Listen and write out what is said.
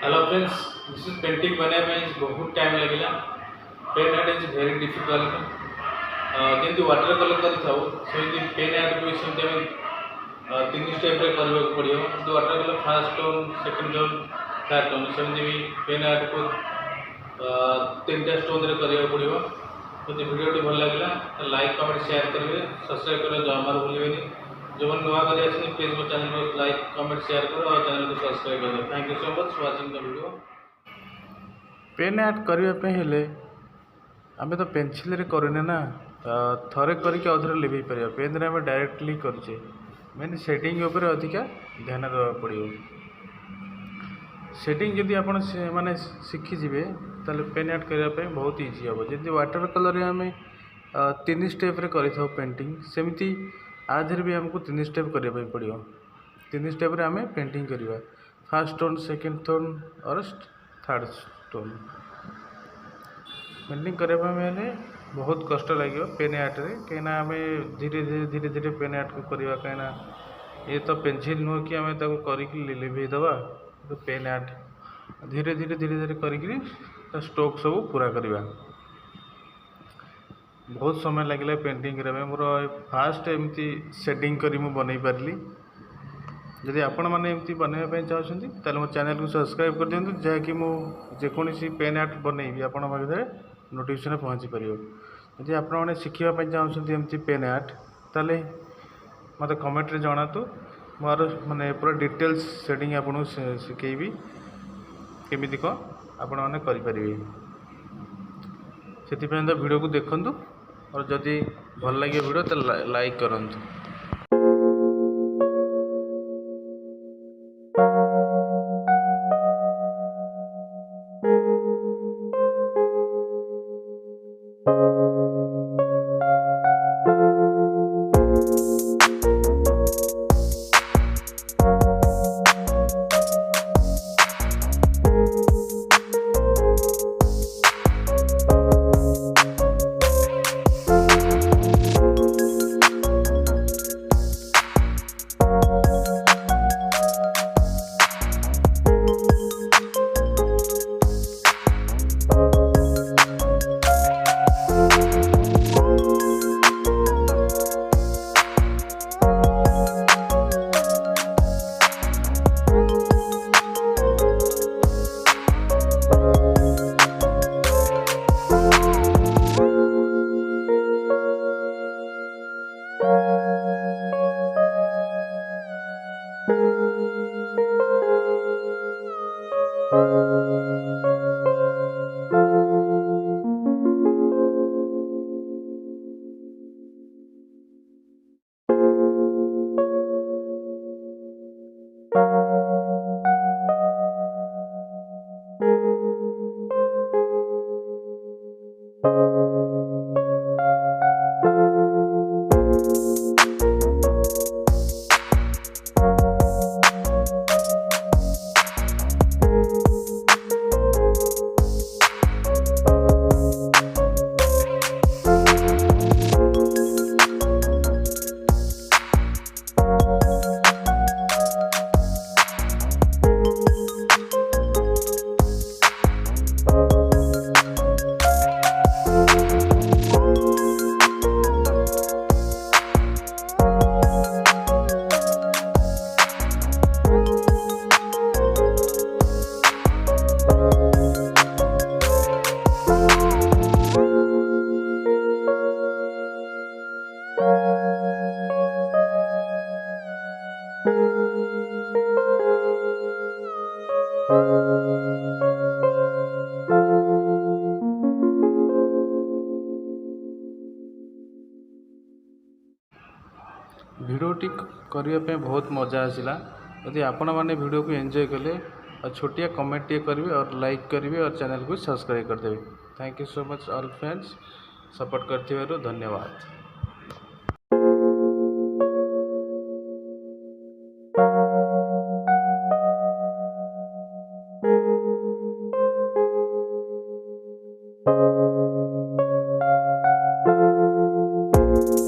Hello friends, this is painting बनाया में बहुत टाइम लगे। Pen art is very difficult. जमी वाटर कलर करें पेन आर्ट भी सेमती तीन स्टेप करने को पड़ो। Water colour first tone, second tone, third tone सेमती भी पेन आर्ट को 3टा स्टोन करने को पड़ो। जब वीडियो भल लगे लाइक कमेंट शेयर करेंगे, सब्सक्राइब करेंगे जमार भूलें। जो मैंने नुआ कर प्लीज मो चैनल को लाइक कमेंट शेयर करो और चैनल को सब्सक्राइब करो। Thank you so much watching the video. Pen art करने आम तो पेनसिल करूने ना, थरे करके अधर लिभे पार। पेन रे आम डायरेक्टली करे मेन सेटिंग उपर अधिका ध्यान देवा पड़ो। सेटिंग जदि आप माने शिखिजे ताले पेन आर्ट करने बहुत इजी हम। जमी वाटर कलर आम 3 स्टेप कर पेंटिंग, सेमती आधर भी आमको 3 स्टेप करने पड़ो। 3 स्टेप आम पेंटिंग करवा, फास्ट टोन, सेकेंड टोन और थर्ड टोन। पेंटिंग करने बहुत कष्ट लगे पेन आर्ट रे, कहीं आम धीरे धीरे पेन आर्ट को करवा। कहीं ये तो पेंसिल नुह कि आम करके लिभेदवा। तो पेन आर्ट धीरे धीरे कर स्ट्रोक सब पूरा करवा। बहुत समय लगे पेंटिंग करने। मोर फास्ट एमती शेडिंग करी मु बन पारि। जदि आपण मैंने एमती बनवाई चाहते ताले मो चैनल को सब्सक्राइब कर दिंतु, जहाँकि मुझे पेन आर्ट बनईबी आपण पाखे नोटिफिकेशन पहुँची पार। जदि आपण मैंने शिखापी चाहते एमती पेन आर्ट ताले मत कमेंट रे जनातु। मोर माने पूरा डिटेल्स शेडिंग आपको शिखेबी केमिति को आपण मैंने करें। से वीडियो को देखंतु और जदि भल लगे वीडियो तो लाइक करंतु। भिडियोटी करने बहुत मजा आसला। यदि आपण मैंने वीडियो को एंजॉय कले और छोटिया कमेंट करेंगे और लाइक करेंगे और चैनल को सब्सक्राइब करदेवे। Thank you so much all friends, support करथिबारु धन्यवाद।